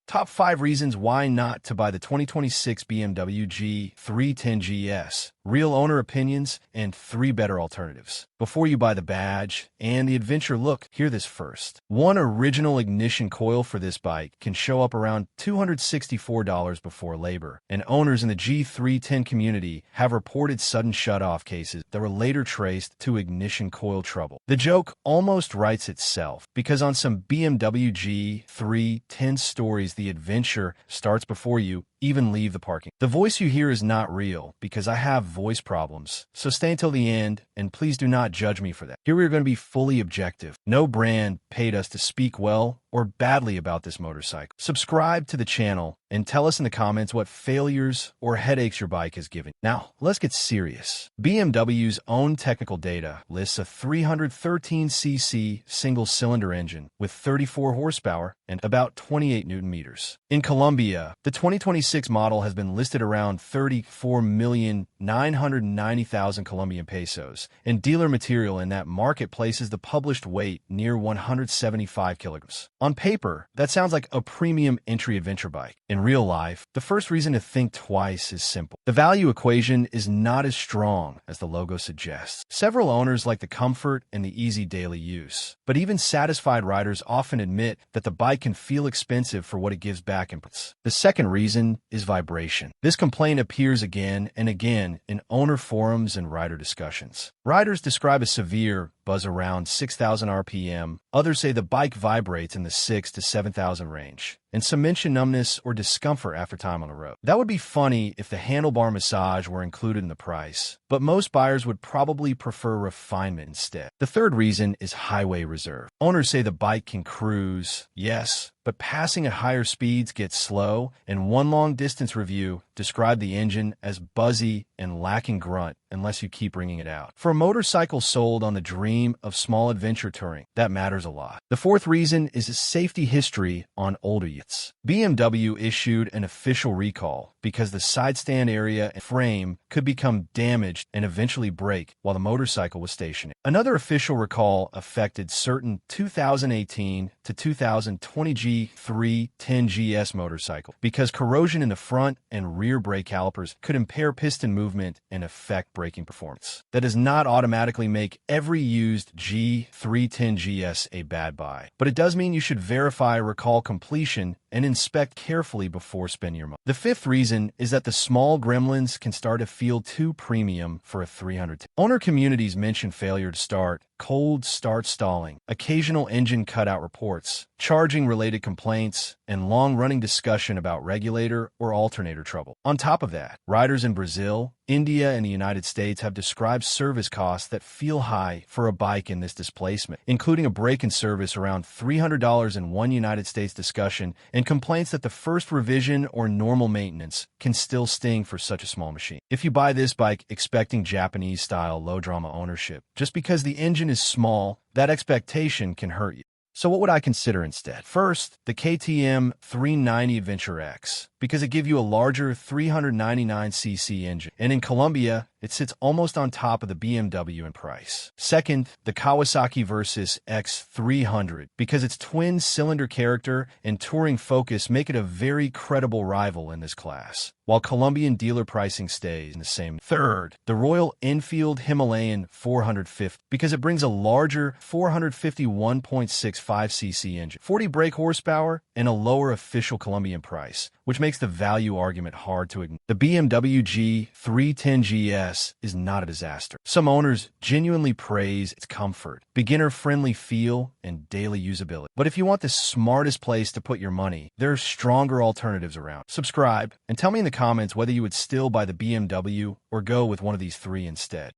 Top 5 reasons why not to buy the 2026 BMW G 310 GS. Real owner opinions and 3 better alternatives. Before you buy the badge and the adventure look, hear this first. One original ignition coil for this bike can show up around $264 before labor, and owners in the G310 community have reported sudden shut-off cases that were later traced to ignition coil trouble. The joke almost writes itself, because on some BMW G310 stories, the adventure starts before you even leave the parking. The voice you hear is not real, because I have voice problems, so stay until the end, and please do not judge me for that. Here we are going to be fully objective. No brand paid us to speak well or badly about this motorcycle. Subscribe to the channel and tell us in the comments what failures or headaches your bike has given. Now, let's get serious. BMW's own technical data lists a 313cc single-cylinder engine with 34 horsepower and about 28 newton meters. In Colombia, the 2026 model has been listed around 34,990,000 Colombian pesos, and dealer material in that market places the published weight near 175 kilograms. On paper, that sounds like a premium entry adventure bike. In real life, the first reason to think twice is simple. The value equation is not as strong as the logo suggests. Several owners like the comfort and the easy daily use, but even satisfied riders often admit that the bike can feel expensive for what it gives back inputs. The second reason is vibration. This complaint appears again and again in owner forums and rider discussions. Riders describe a severe buzz around 6,000 RPM. Others say the bike vibrates in the 6 to 7,000 range, and some mention numbness or discomfort after time on the road. That would be funny if the handlebar massage were included in the price, but most buyers would probably prefer refinement instead. The third reason is highway reserve. Owners say the bike can cruise, yes, but passing at higher speeds gets slow, and one long-distance review described the engine as buzzy and lacking grunt unless you keep bringing it out. For a motorcycle sold on the dream of small adventure touring, that matters a lot. The fourth reason is a safety history on older units. BMW issued an official recall because the side stand area and frame could become damaged and eventually break while the motorcycle was stationary. Another official recall affected certain 2018 to 2020 G310 GS motorcycle because corrosion in the front and rear brake calipers could impair piston movement and affect braking performance. That does not automatically make every used G310 GS a bad buy, but it does mean you should verify recall completion and inspect carefully before spending your money. The fifth reason is that the small gremlins can start to feel too premium for a 300. Owner communities mention failure to start, cold start stalling, occasional engine cutout reports, charging-related complaints, and long-running discussion about regulator or alternator trouble. On top of that, riders in Brazil, India, and the United States have described service costs that feel high for a bike in this displacement, including a break-in service around $300 in one United States discussion, and complaints that the first revision or normal maintenance can still sting for such a small machine. If you buy this bike expecting Japanese-style low-drama ownership, just because the engine is small, that expectation can hurt you. So what would I consider instead? First, the KTM 390 Adventure X, because it gives you a larger 399cc engine, and in Colombia, it sits almost on top of the BMW in price. Second, the Kawasaki Versys X300, because its twin-cylinder character and touring focus make it a very credible rival in this class, while Colombian dealer pricing stays in the same. Third, the Royal Enfield Himalayan 450, because it brings a larger 451.65cc engine, 40 brake horsepower, and a lower official Colombian price, which makes the value argument hard to ignore. The BMW G310 GS is not a disaster. Some owners genuinely praise its comfort, beginner-friendly feel, and daily usability. But if you want the smartest place to put your money, there are stronger alternatives around. Subscribe, and tell me in the comments whether you would still buy the BMW or go with one of these 3 instead.